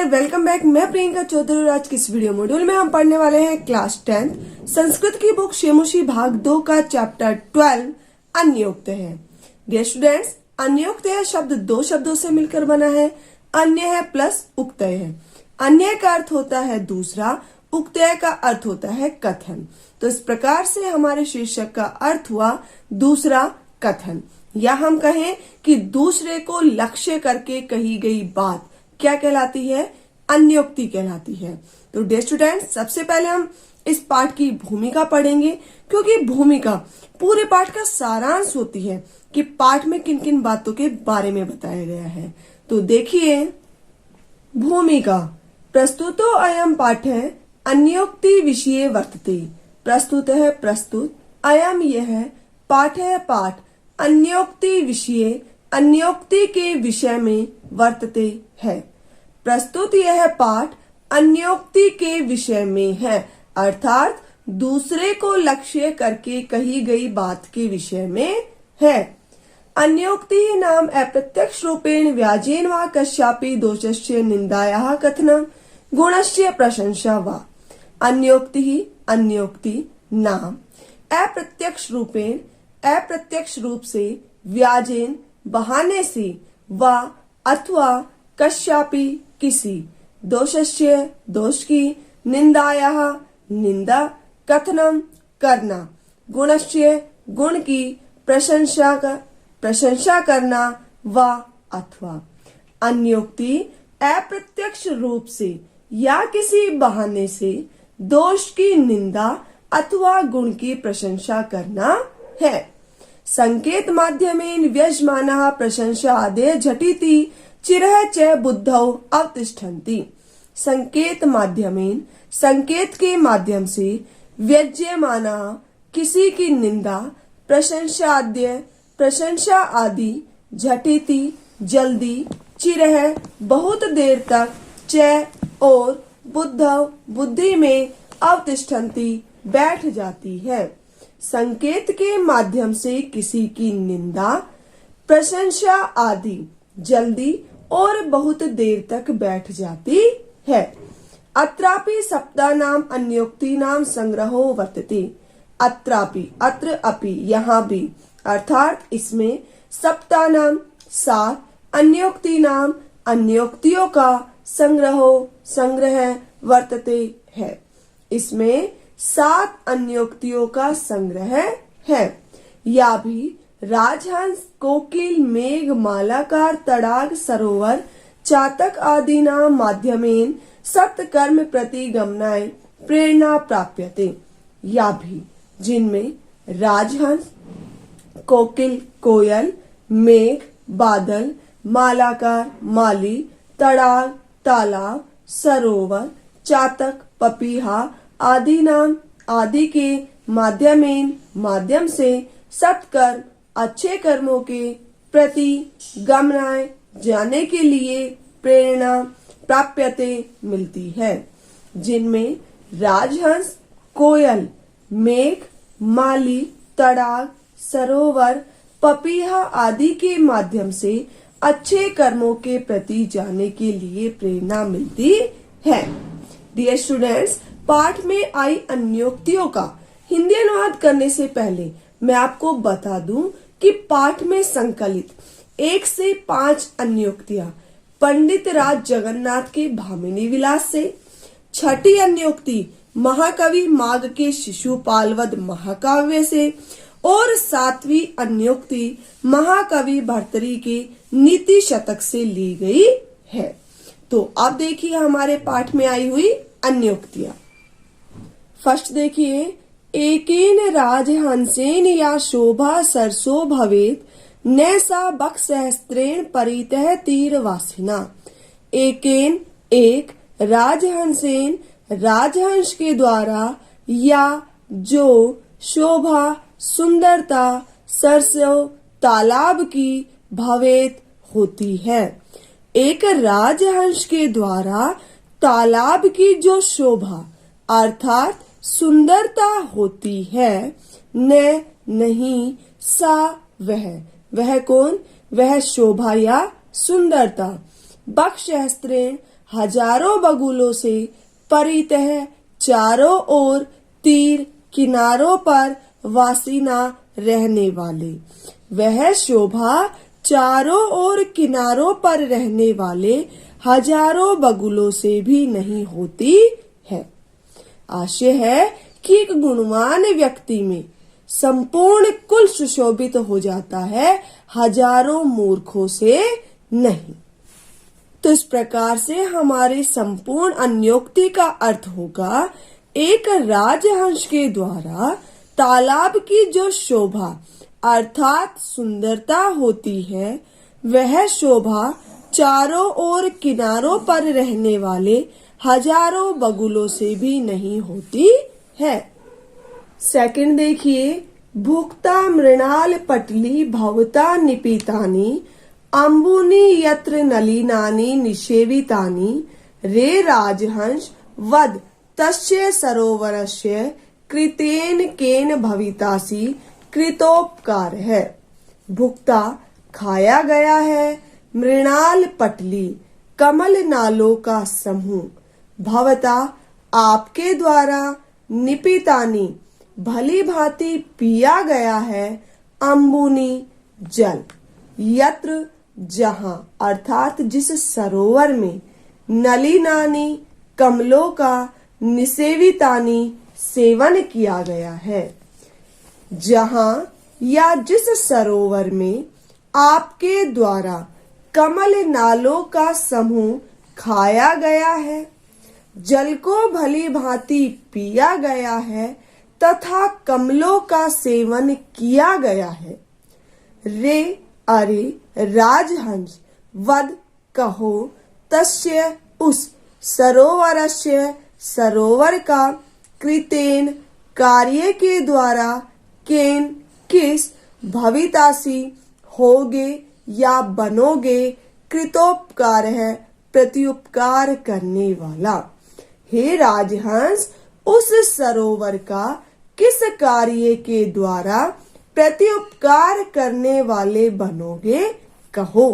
Welcome back. मैं प्रियंका चौधरी और आज की इस वीडियो मॉड्यूल में हम पढ़ने वाले हैं क्लास 10th संस्कृत की बुक शेमुशी भाग 2 का चैप्टर 12 अन्योक्त है। डियर स्टूडेंट्स, अन्योक्त है शब्द दो शब्दों से मिलकर बना है। अन्य है प्लस उक्तय है। अन्य का अर्थ होता है दूसरा, उक्तय का अर्थ होता है कथन। तो इस प्रकार से हमारे शीर्षक का अर्थ हुआ दूसरा कथन, या हम कहें कि दूसरे को लक्ष्य करके कही गई बात क्या कहलाती है? अन्योक्ति कहलाती है। तो डियर स्टूडेंट्स, सबसे पहले हम इस पाठ की भूमिका पढ़ेंगे, क्योंकि भूमिका पूरे पाठ का सारांश होती है कि पाठ में किन किन बातों के बारे में बताया गया है। तो देखिए, भूमिका। प्रस्तुतो अयम पाठ है अन्योक्ति विषये वर्तते। प्रस्तुत है प्रस्तुत, अयम यह, पाठ है पाठ, अन्योक्ति विषये अन्योक्ति के विषय में वर्तते है। प्रस्तुत यह पाठ अन्योक्ति के विषय में है, अर्थात दूसरे को लक्ष्य करके कही गई बात के विषय में है। अन्योक्ति नाम अप्रत्यक्ष रूपेण व्याजेन वा कस्यापि दोषस्य निंदायाः कथनं गुणस्य प्रशंसा वा। अन्योक्ति अन्योक्ति नाम अप्रत्यक्ष रूपेण अप्रत्यक्ष रूप से, व्याजेन बहाने से, वा अथवा कस्यापि किसी, दोषस्य दोष की, निंदायाः निंदा, कथनम करना, गुणस्य गुण की, प्रशंसा करना, वा अथवा। अन्योक्ति अप्रत्यक्ष रूप से या किसी बहाने से दोष की निंदा अथवा गुण की प्रशंसा करना है। संकेत माध्यमेन व्यज्यमानः प्रशंसा आदेः झटिति चिरः च बुद्धौ अवतिष्ठन्ति। संकेत माध्यमेन, संकेत के माध्यम से, व्यज्यमानः किसी की निंदा, प्रशंसा आदि, झटिति जल्दी, चिरः बहुत देर तक, च और, बुद्धौ बुद्धि में, अवतिष्ठन्ति बैठ जाती है। संकेत के माध्यम से किसी की निंदा, प्रशंसा आदि जल्दी और बहुत देर तक बैठ जाती है। अत्रापि सप्तानाम अन्योक्ति नाम संग्रहो वर्तते। अत्रापि, अत्र अपि, यहाँ भी, अर्थात इसमें, सप्तानाम सात, अन्योक्ति नाम अन्योक्तियों का, संग्रहो संग्रह, वर्तते है। इसमें 7 अन्योक्तियों का संग्रह है। या भी राजहंस, कोकिल, मेघ, मालाकार, तड़ाग, सरोवर, चातक आदि नाम माध्यमेन सत्कर्म प्रति गमनाय प्रेरणा प्राप्यते। या भी जिनमें राजहंस, कोकिल कोयल, मेघ बादल, मालाकार माली, तड़ाग तालाब, सरोवर, चातक पपीहा आदि नाम आदि के माध्यम से सत्कर्म अच्छे कर्मों के प्रति गमनाय जाने के लिए प्रेरणा प्राप्यते मिलती है। जिनमें राजहंस, कोयल, मेघ, माली, तड़ाग, सरोवर, पपीहा आदि के माध्यम से अच्छे कर्मों के प्रति जाने के लिए प्रेरणा मिलती है। डियर स्टूडेंट्स, पाठ में आई अन्योक्तियों का हिंदी अनुवाद करने से पहले मैं आपको बता दूं कि पाठ में संकलित 1 से 5 अन्योक्तियां पंडित राज जगन्नाथ के भामिनी विलास से, 6ठी अन्योक्ति महाकवि माघ के शिशुपालवध महाकाव्य से, और 7वीं अन्योक्ति महाकवि भर्तृहरि के नीति शतक से ली गई है। तो अब देखिए हमारे पाठ में आई हुई अन्योक्तियां। फर्स्ट देखिए, एकेन राजहंसेन या शोभा सरसो भवेत न सा बकसहस्त्रेण परितः तीरवासिना। एकेन एक, राजहंसेन राजहंस के द्वारा, या जो, शोभा सुंदरता, सरसों तालाब की, भवेत होती है। एक राजहंस के द्वारा तालाब की जो शोभा अर्थात सुंदरता होती है, न नहीं, सा वह कौन? वह शोभा या सुंदरता, बकसहस्त्रेण हजारों बगुलों से परितः चारों ओर तीर किनारों पर वासिना रहने वाले। वह शोभा चारों ओर किनारों पर रहने वाले हजारों बगुलों से भी नहीं होती है। आशय है कि एक गुणवान व्यक्ति में संपूर्ण कुल सुशोभित हो जाता है, हजारों मूर्खों से नहीं। तो इस प्रकार से हमारे संपूर्ण अन्योक्ति का अर्थ होगा, एक राजहंस के द्वारा तालाब की जो शोभा अर्थात सुंदरता होती है, वह शोभा चारों ओर किनारों पर रहने वाले हजारों बगुलों से भी नहीं होती है। सेकंड देखिए, भुक्ता मृणाल पटली भवता निपीतानि अम्बुनि यत्र नलिनानि निषेवितानि रे राजहंस वद तस्य सरोवरस्य कृतेन केन भवितासि कृतोपकार है। भुक्ता खाया गया है, मृणाल पटली कमल नालों का समूह, भवता आपके द्वारा, निपितानी भली भांति पिया गया है, अम्बुनी जल, यत्र जहां अर्थात जिस सरोवर में, नलिनानी कमलों का, निसेवितानी सेवन किया गया है। जहां या जिस सरोवर में आपके द्वारा कमल नालों का समूह खाया गया है, जल को भली भांति पिया गया है तथा कमलों का सेवन किया गया है। रे अरे राजहंस वद कहो, तस्य उस, सरोवरस्य सरोवर का, कृतेन कार्य के द्वारा, केन किस, भवितासी होगे या बनोगे, कृतोपकार है प्रत्युपकार करने वाला। हे राजहंस, उस सरोवर का किस कार्य के द्वारा प्रत्युपकार करने वाले बनोगे, कहो।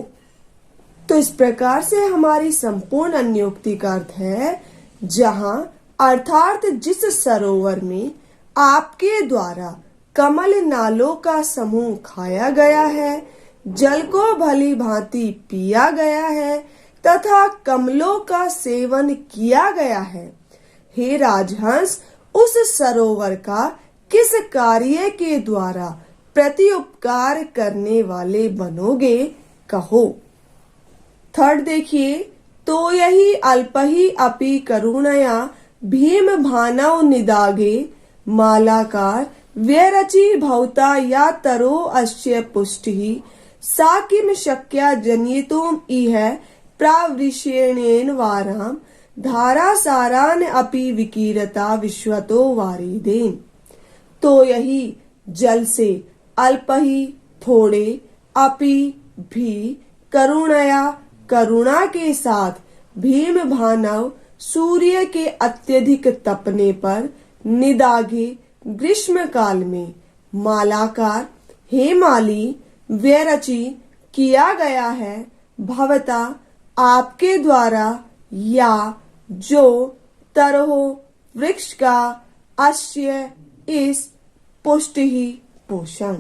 तो इस प्रकार से हमारी संपूर्ण अन्योक्ति का अर्थ है, जहां अर्थात जिस सरोवर में आपके द्वारा कमल नालों का समूह खाया गया है, जल को भली भांति पिया गया है तथा कमलों का सेवन किया गया है। हे राजहंस, उस सरोवर का किस कार्य के द्वारा प्रत्युपकार करने वाले बनोगे, कहो। थर्ड देखिए, तो यही अल्पहि अपि करुणया भीम भानव निदागे मालाकार व्यरचि भवता या तरो अस्य पुष्टि सा किम शक्या जनितुम इह प्रावृषेणेन वाराम धारा सारान अपि विकीरता विश्वतो वारिदेन। तो यही जल से अल्पहि थोड़े, अपि भी, करुणया करुणा के साथ, भीम भानव सूर्य के अत्यधिक तपने पर, निदाघे ग्रीष्म काल में, मालाकार हेमाली, व्यरचि किया गया है, भवता आपके द्वारा, या जो, तरहो वृक्ष का, अश्य इस, पुष्टि पोषण।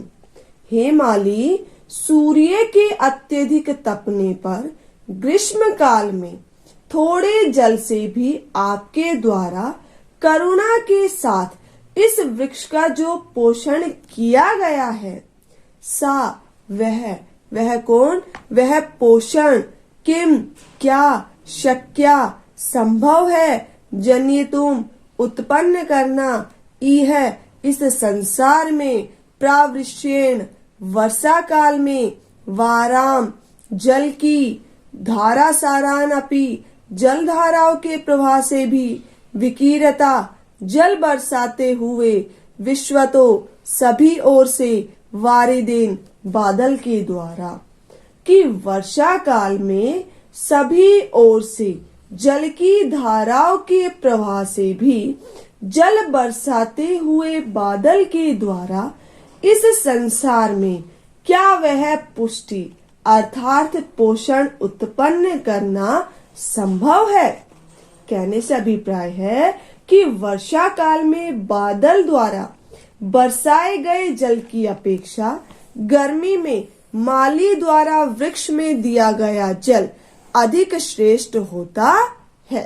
हेमाली सूर्य के अत्यधिक तपने पर ग्रीष्म काल में थोड़े जल से भी आपके द्वारा करुणा के साथ इस वृक्ष का जो पोषण किया गया है, सा वह कौन, वह पोषण, किम क्या, शक्या संभव है, जनितुम उत्पन्न करना, इह इस संसार में, प्रावृषेण वर्षा काल में, वाराम जल की, धारा सारान अपि जल धाराओं के प्रवाह से भी, विकीरता जल बरसाते हुए, विश्वतो सभी ओर से, वारिदेन बादल के द्वारा। कि वर्षा काल में सभी ओर से जल की धाराओं के प्रवाह से भी, जल बरसाते हुए बादल के द्वारा इस संसार में क्या वह पुष्टि अर्थात पोषण उत्पन्न करना संभव है। कहने से अभिप्राय है कि वर्षा काल में बादल द्वारा बरसाए गए जल की अपेक्षा गर्मी में माली द्वारा वृक्ष में दिया गया जल अधिक श्रेष्ठ होता है।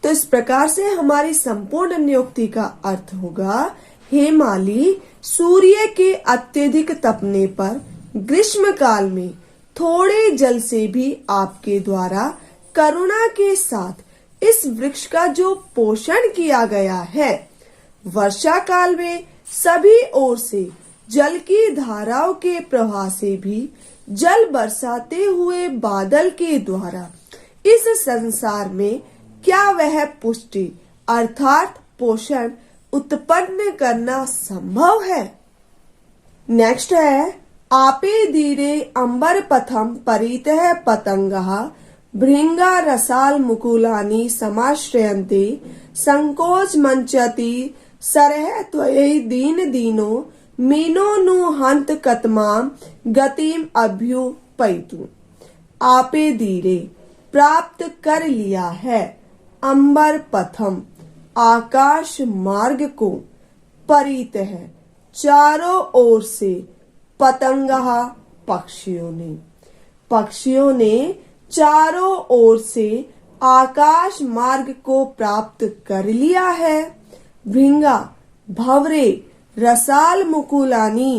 तो इस प्रकार से हमारी संपूर्ण नियुक्ति का अर्थ होगा, हे माली, सूर्य के अत्यधिक तपने पर ग्रीष्म काल में थोड़े जल से भी आपके द्वारा करुणा के साथ इस वृक्ष का जो पोषण किया गया है, वर्षा काल में सभी ओर से जल की धाराओं के प्रवाह से भी जल बरसाते हुए बादल के द्वारा इस संसार में क्या वह पुष्टि अर्थात पोषण उत्पन्न करना संभव है। नेक्स्ट है, आपे धीरे अंबर पथम परितः पतंगः भृंगा रसाल मुकुलानि समाश्रयन्ते संकोच मंचति सरह त्वयि दीन दीनो मीनो नु हंत कतमाम गतिम अभ्युपैतु। आपे धीरे प्राप्त कर लिया है अंबर पथम आकाश मार्ग को, परितः चारों ओर से, पतंगः पक्षियों ने चारों ओर से आकाश मार्ग को प्राप्त कर लिया है। भृंगा भंवरे रसाल मुकुलानी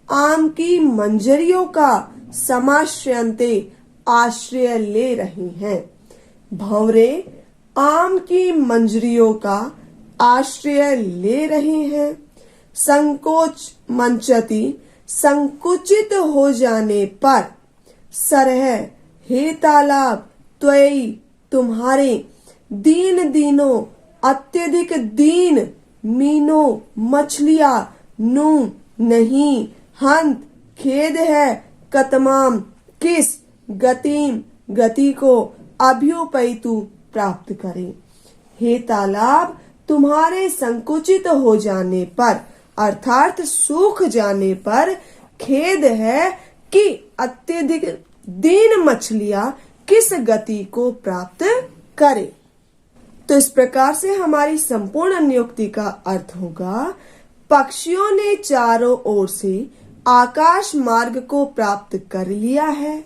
आम की मंजरियों का समाश्रयन्ते आश्रय ले रही हैं। भंवरे आम की मंजरियों का आश्रय ले रहे हैं। संकोच मंचति संकुचित हो जाने पर, सरह हे तालाब, त्वयि तुम्हारे, दीन दीनो अत्यधिक दीन, मीनो मछलियां, नु नहीं, हंत खेद है, कतमाम किस, गतिम गति को, अभ्युपैतु प्राप्त करे। हे तालाब, तुम्हारे संकुचित हो जाने पर अर्थात सूख जाने पर खेद है कि अत्यधिक दीन मछलियां किस गति को प्राप्त करे। तो इस प्रकार से हमारी संपूर्ण नियुक्ति का अर्थ होगा, पक्षियों ने चारों ओर से आकाश मार्ग को प्राप्त कर लिया है।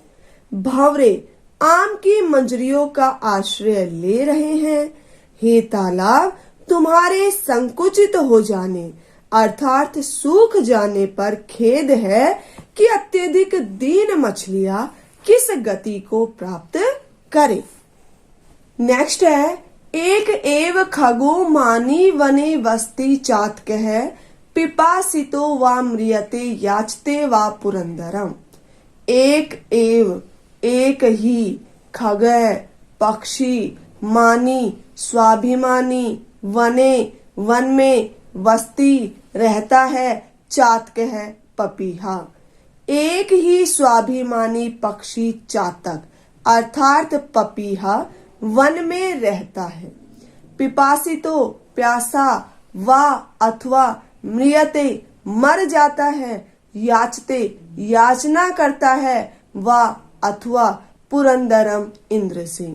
भंवरे आम की मंजरियों का आश्रय ले रहे हैं। हे तालाब, तुम्हारे संकुचित हो जाने अर्थात सूख जाने पर खेद है कि अत्यधिक दीन मछलियां किस गति को प्राप्त करे। नेक्स्ट है, एक एव खगो मानी वने वस्ति चातकः पिपासितो वा म्रियते याचते वा पुरंदरम। एक एव एक ही, खग पक्षी, मानी स्वाभिमानी, वने वन में, वस्ती रहता है, चातक पपीहा। एक ही स्वाभिमानी पक्षी चातक अर्थात पपीहा वन में रहता है। पिपासितो प्यासा, वा अथवा, म्रियते मर जाता है, याचते याचना करता है, वा अथवा, पुरंदरम इंद्र से,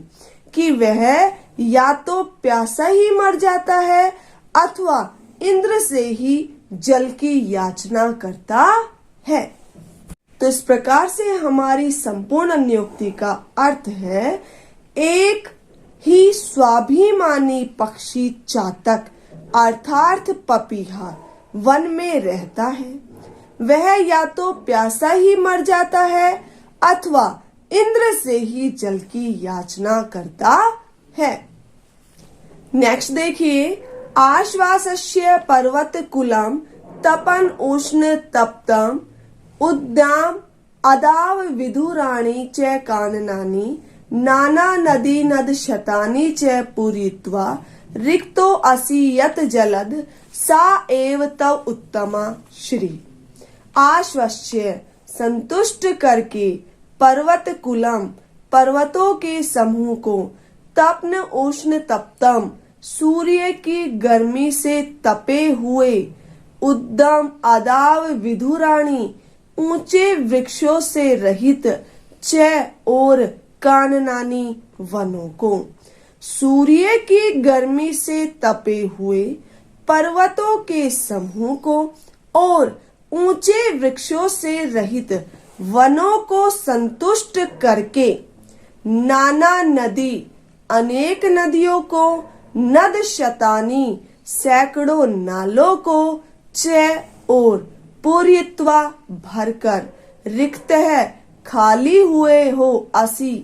कि वह या तो प्यासा ही मर जाता है अथवा इंद्र से ही जल की याचना करता है। तो इस प्रकार से हमारी संपूर्ण नियुक्ति का अर्थ है, एक ही स्वाभिमानी पक्षी चातक अर्थात पपीहा वन में रहता है। वह या तो प्यासा ही मर जाता है अथवा इंद्र से ही जल की याचना करता है। नेक्स्ट देखिए, आश्वासस्य पर्वत कुलम तपन उष्ण तप्तम उद्दाम अदाव विधुराणी च काननानि नाना नदी नद शतानि च पूरित्वा रिक्तो असि यत जलद सा एव तव उत्तमा श्री। आश्वस्य संतुष्ट करके, पर्वत कुलम पर्वतों के समूह को, तपन उष्ण तप्तम सूर्य की गर्मी से तपे हुए, उद्दम अदाव विधुराणी ऊंचे वृक्षों से रहित, च और काननानी वनों को। सूर्य की गर्मी से तपे हुए पर्वतों के समूह को और ऊंचे वृक्षों से रहित वनों को संतुष्ट करके नाना नदी अनेक नदियों को, नद शतानी सैकड़ों नालों को, चय और पूर्यत्वा भरकर रिक्त है खाली हुए हो असी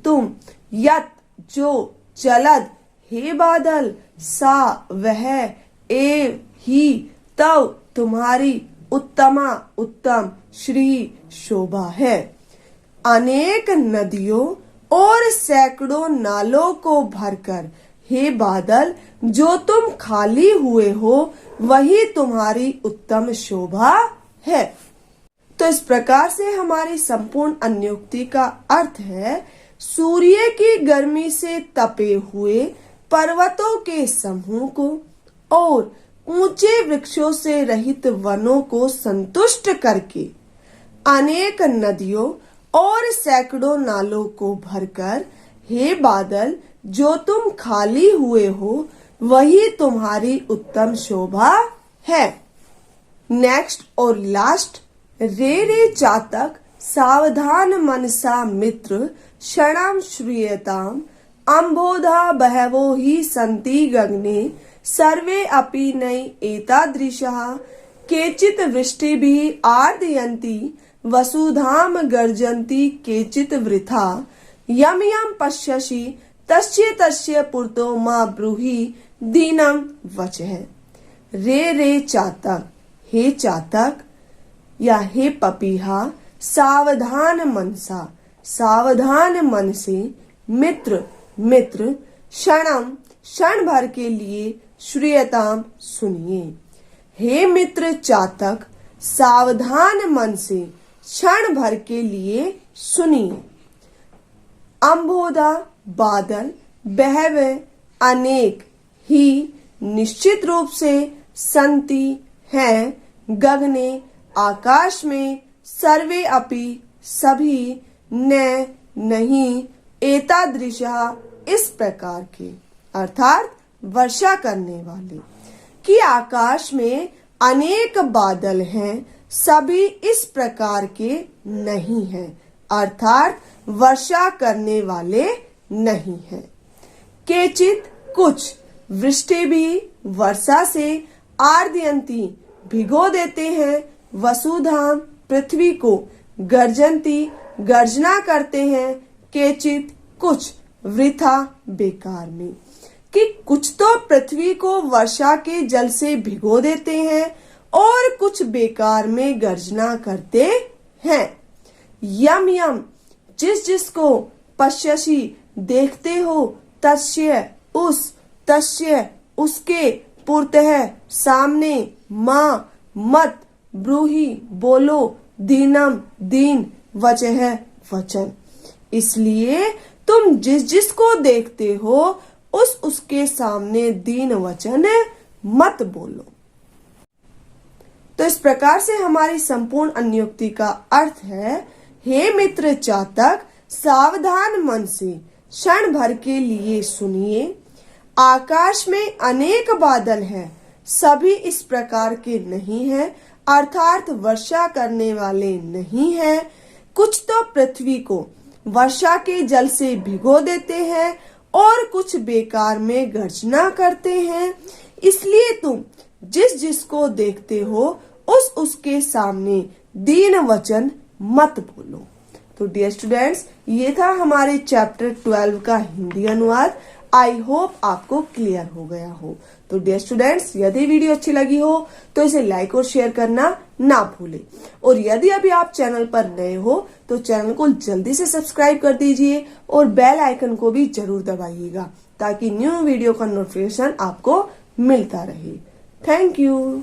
तुम यत जो चलद हे बादल सा वह एव ही तव तुम्हारी उत्तमा उत्तम श्री शोभा है। अनेक नदियों और सैकड़ों नालों को भरकर हे बादल जो तुम खाली हुए हो वही तुम्हारी उत्तम शोभा है। तो इस प्रकार से हमारी संपूर्ण अन्योक्ति का अर्थ है, सूर्य की गर्मी से तपे हुए पर्वतों के समूह को और ऊंचे वृक्षों से रहित वनों को संतुष्ट करके अनेक नदियों और सैकड़ों नालों को भरकर हे बादल जो तुम खाली हुए हो वही तुम्हारी उत्तम शोभा है। नेक्स्ट और लास्ट, रे रे चातक सावधान मनसा मित्र क्षणम श्रूयताम अम्बोधा बहवो ही सन्ति गगने सर्वे अपि नई एतादृशः केचित् वृष्टिभिः आर्दयन्ति वसुधाम गर्जन्ति केचित् वृथा यम यम पश्यसि तस्य तस्य पुरतो मा ब्रूहि दीनम वचः। रे रे चातक, हे चातक या हे पपीहा, सावधान मनसा सावधान मन से, मित्र मित्र, क्षणम क्षण भर के लिए, श्रूयताम सुनिए। हे मित्र चातक, सावधान मन से क्षण भर के लिए सुनिए। अम्बोधा बादल, बहवे अनेक, ही निश्चित रूप से, संति हैं, गगने आकाश में, सर्वे अपि सभी, न नहीं, एतादृशः इस प्रकार के अर्थात वर्षा करने वाले, कि आकाश में अनेक बादल हैं, सभी इस प्रकार के नहीं हैं अर्थात वर्षा करने वाले नहीं हैं। केचित कुछ, वृष्टि भी वर्षा से, आर्दयन्ति भिगो देते हैं, वसुधाम पृथ्वी को, गर्जन्ति गर्जना करते हैं, केचित कुछ, वृथा बेकार में, कि कुछ तो पृथ्वी को वर्षा के जल से भिगो देते हैं और कुछ बेकार में गर्जना करते हैं। यम यम जिस जिसको, पश्यसि देखते हो, तस्य उस, तस्य उसके, पुरतः सामने, माँ मत, ब्रूहि बोलो, दीनम दीन, वचः वचन। इसलिए तुम जिस जिसको देखते हो उस उसके सामने दीन वचन मत बोलो। तो इस प्रकार से हमारी संपूर्ण अन्योक्ति का अर्थ है, हे मित्र चातक, सावधान मन से क्षण भर के लिए सुनिए। आकाश में अनेक बादल हैं, सभी इस प्रकार के नहीं हैं अर्थात वर्षा करने वाले नहीं हैं। कुछ तो पृथ्वी को वर्षा के जल से भिगो देते हैं और कुछ बेकार में गर्जना करते हैं। इसलिए तुम जिस जिसको देखते हो उस उसके सामने दीन वचन मत बोलो। तो डियर स्टूडेंट्स, ये था हमारे चैप्टर 12 का हिंदी अनुवाद। आई होप आपको क्लियर हो गया हो। तो डियर स्टूडेंट्स, यदि वीडियो अच्छी लगी हो तो इसे लाइक और शेयर करना ना भूलें। और यदि अभी आप चैनल पर नए हो तो चैनल को जल्दी से सब्सक्राइब कर दीजिए और बेल आइकन को भी जरूर दबाइएगा ताकि न्यू वीडियो का नोटिफिकेशन आपको मिलता रहे। Thank you.